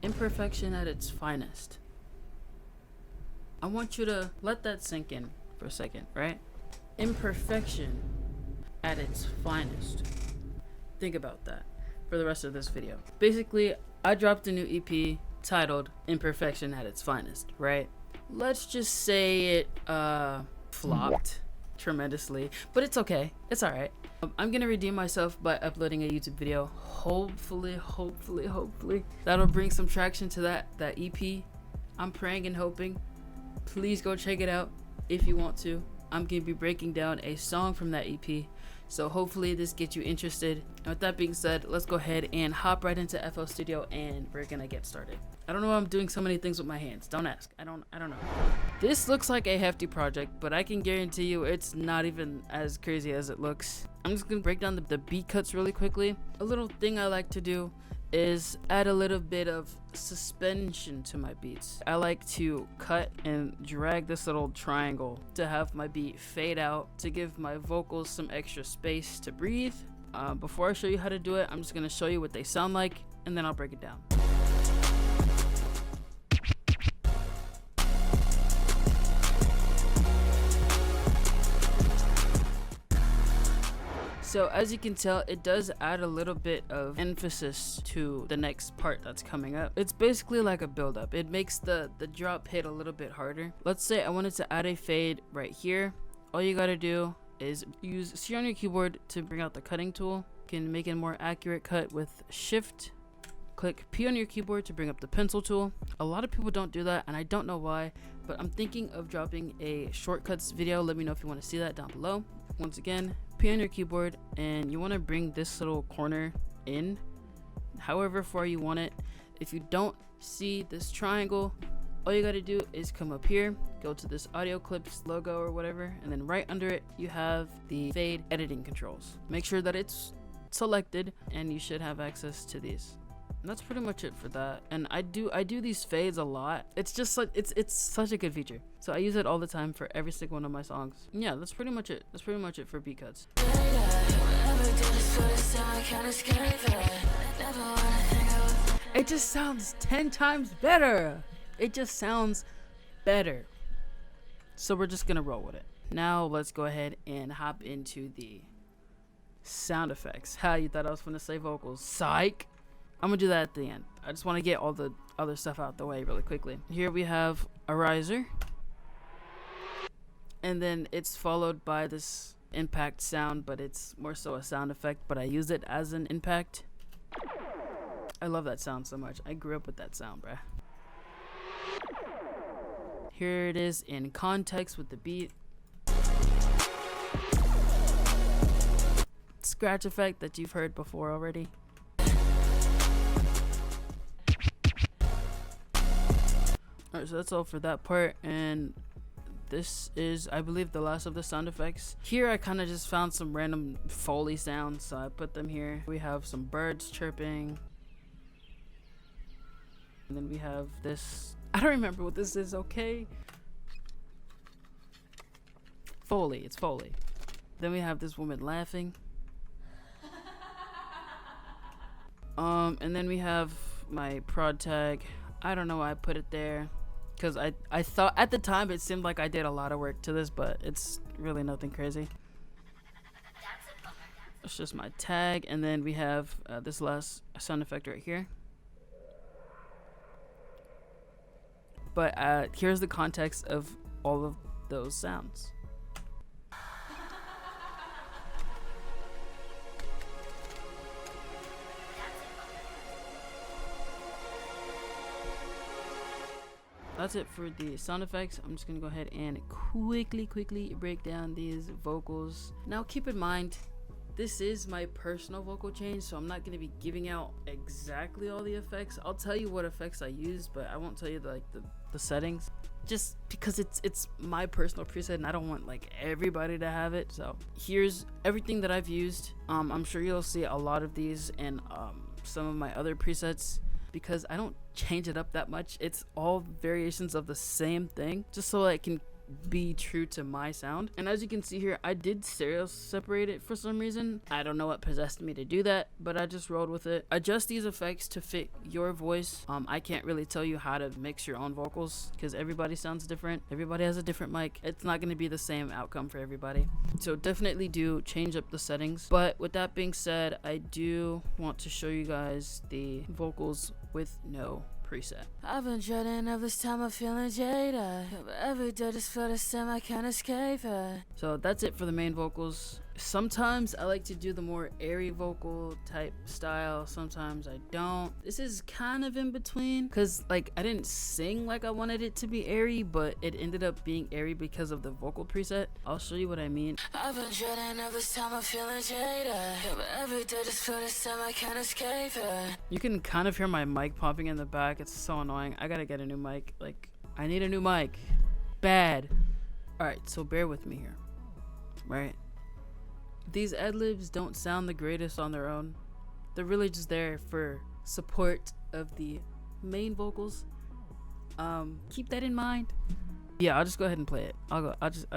Imperfection at its finest. I want you to let that sink in for a second, right? Imperfection at its finest. Think about that for the rest of this video. Basically, I dropped a new EP titled Imperfection at its finest, right? Let's just say it flopped tremendously, but it's okay. It's all right. I'm gonna redeem myself by uploading a YouTube video. Hopefully that'll bring some traction to that EP. I'm praying and hoping. Please go check it out if you want to. I'm gonna be breaking down a song from that EP, so hopefully this gets you interested. And with that being said, let's go ahead and hop right into FL Studio and we're gonna get started. I don't know why I'm doing so many things with my hands. Don't ask. I don't know. This looks like a hefty project, but I can guarantee you it's not even as crazy as it looks. I'm just gonna break down the beat cuts really quickly. A little thing I like to do is add a little bit of suspension to my beats. I like to cut and drag this little triangle to have my beat fade out to give my vocals some extra space to breathe. Before I show you how to do it, I'm just gonna show you what they sound like and then I'll break it down. So as you can tell, it does add a little bit of emphasis to the next part that's coming up. It's basically like a build up. It makes the drop hit a little bit harder. Let's say I wanted to add a fade right here. All you gotta do is use C on your keyboard to bring out the cutting tool. You can make a more accurate cut with Shift. Click P on your keyboard to bring up the pencil tool. A lot of people don't do that and I don't know why, but I'm thinking of dropping a shortcuts video. Let me know if you want to see that down below. Once again, P on your keyboard and you want to bring this little corner in however far you want it. If you don't see this triangle, all you got to do is come up here, go to this audio clips logo or whatever, and then right under it you have the fade editing controls. Make sure that it's selected and you should have access to these. And that's pretty much it for that. And I do these fades a lot. It's just like it's such a good feature, so I use it all the time for every single one of my songs. And yeah, that's pretty much it. That's pretty much it for beat cuts. It just sounds 10 times better. It just sounds better, so we're just gonna roll with it. Now let's go ahead and hop into the sound effects. How you thought I was gonna say vocals? Psych. I'm gonna do that at the end. I just want to get all the other stuff out the way really quickly. Here we have a riser, and then it's followed by this impact sound, but it's more so a sound effect, but I use it as an impact. I love that sound so much. I grew up with that sound, bruh. Here it is in context with the beat. Scratch effect that you've heard before already. Alright, so that's all for that part, and this is, I believe, the last of the sound effects. Here I kind of just found some random Foley sounds, so I put them here. We have some birds chirping, and then we have this, I don't remember what this is, okay? Foley, it's Foley. Then we have this woman laughing. And then we have my prod tag. I don't know why I put it there, because I thought at the time it seemed like I did a lot of work to this, but it's really nothing crazy. It's just my tag, and then we have this last sound effect right here. But here's the context of all of those sounds. That's it for the sound effects. I'm just gonna go ahead and quickly break down these vocals. Now keep in mind, this is my personal vocal change, so I'm not gonna be giving out exactly all the effects. I'll tell you what effects I use, but I won't tell you the settings, just because it's my personal preset and I don't want like everybody to have it. So here's everything that I've used. I'm sure you'll see a lot of these in some of my other presets, because I don't change it up that much. It's all variations of the same thing, just so I can be true to my sound. And as you can see here, I did stereo separate it for some reason. I don't know what possessed me to do that, but I just rolled with it. Adjust these effects to fit your voice. I can't really tell you how to mix your own vocals because everybody sounds different. Everybody has a different mic. It's not going to be the same outcome for everybody. So definitely do change up the settings. But with that being said, I do want to show you guys the vocals with no preset. I've been dreading of this time, I'm feeling jaded. Every day just feel the same, I can't escape it. So that's it for the main vocals. Sometimes I like to do the more airy vocal type style, sometimes I don't. This is kind of in between because like I didn't sing like I wanted it to be airy, but it ended up being airy because of the vocal preset. I'll show you what I mean. I've been dreading of this time, I'm feeling jaded. Every day just feel the same, I can't escape it. You can kind of hear my mic popping in the back. It's so annoying. I gotta get a new mic. Like, I need a new mic. Bad. Alright, so bear with me here. Right? These ad-libs don't sound the greatest on their own. They're really just there for support of the main vocals. Keep that in mind. Yeah, I'll just go ahead and play it. I'll just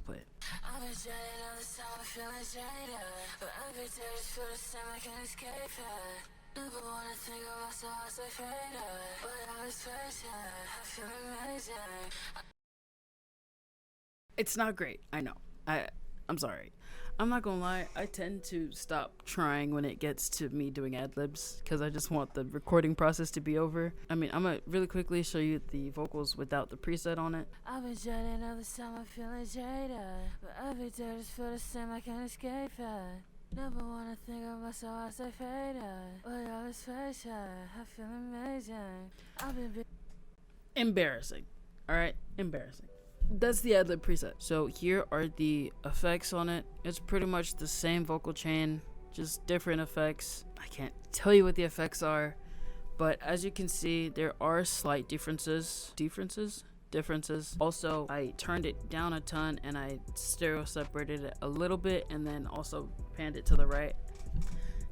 play it. It's not great. I know. I'm sorry. I'm not gonna lie, I tend to stop trying when it gets to me doing ad-libs because I just want the recording process to be over. I mean, I'm gonna really quickly show you the vocals without the preset on it. I've been dreading all the time, I'm feeling jaded. But every day just feel the same, I can't escape it. Never wanna think of myself as I faded. But all this face, I feel amazing. I've been embarrassing. Alright? Embarrassing. That's the ad-lib preset. So here are the effects on it. It's pretty much the same vocal chain, just different effects. I can't tell you what the effects are, but as you can see, there are slight differences. Also, I turned it down a ton and I stereo separated it a little bit and then also panned it to the right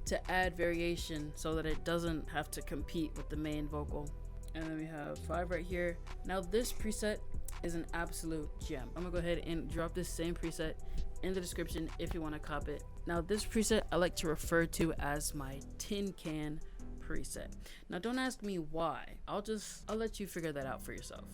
to add variation so that it doesn't have to compete with the main vocal. And then we have 5 right here. Now this preset is an absolute gem. I'm gonna go ahead and drop this same preset in the description if you want to cop it. Now this preset I like to refer to as my tin can preset. Now don't ask me why. I'll let you figure that out for yourself.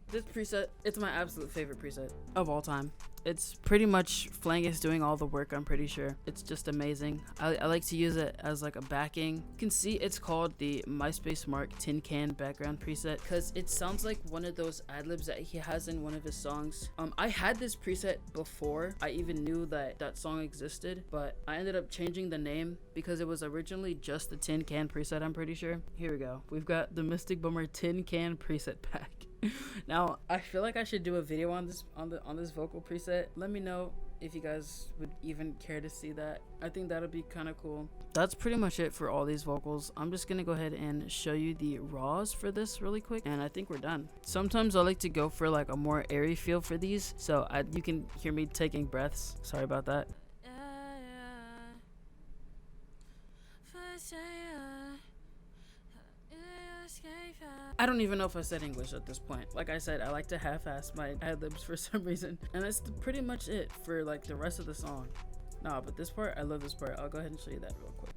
This preset, it's my absolute favorite preset of all time. It's pretty much Flangus doing all the work, I'm pretty sure. It's just amazing. I like to use it as like a backing. You can see it's called the MySpace Mark Tin Can background preset because it sounds like one of those ad-libs that he has in one of his songs. I had this preset before I even knew that that song existed, but I ended up changing the name because it was originally just the Tin Can preset, I'm pretty sure. Here we go. We've got the Mysticbummer Tin Can preset pack. Now I feel like I should do a video on this vocal preset. Let me know if you guys would even care to see that. I think that'll be kind of cool. That's pretty much it for all these vocals. I'm just gonna go ahead and show you the raws for this really quick and I think we're done. Sometimes I like to go for like a more airy feel for these, so you can hear me taking breaths. Sorry about that. I don't even know if I said English at this point. Like I said, I like to half-ass my ad-libs for some reason. And that's pretty much it for like the rest of the song. Nah, but this part, I love this part. I'll go ahead and show you that real quick.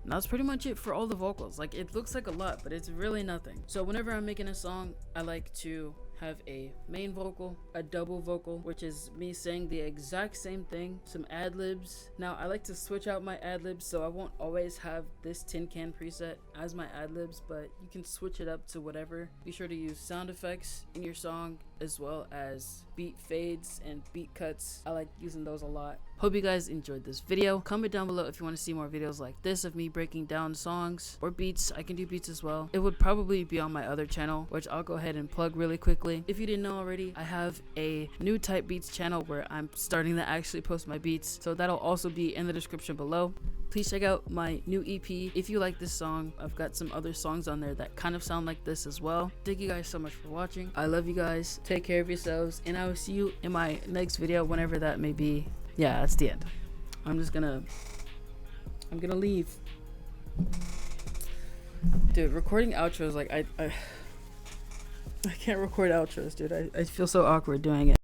And that's pretty much it for all the vocals. Like, it looks like a lot, but it's really nothing. So whenever I'm making a song, I like to have a main vocal, a double vocal, which is me saying the exact same thing, some ad-libs. Now I like to switch out my ad-libs, so I won't always have this tin can preset as my ad-libs, but you can switch it up to whatever. Be sure to use sound effects in your song as well as beat fades and beat cuts. I like using those a lot. Hope you guys enjoyed this video. Comment down below if you want to see more videos like this of me breaking down songs or beats. I can do beats as well. It would probably be on my other channel, which I'll go ahead and plug really quickly. If you didn't know already, I have a new type beats channel where I'm starting to actually post my beats, so that'll also be in the description below. Please check out my new EP if you like this song. I've got some other songs on there that kind of sound like this as well. Thank you guys so much for watching. I love you guys. Take care of yourselves, and I will see you in my next video, whenever that may be. Yeah, that's the end. I'm gonna leave. Dude, recording outros, like I can't record outros, dude. I feel so awkward doing it.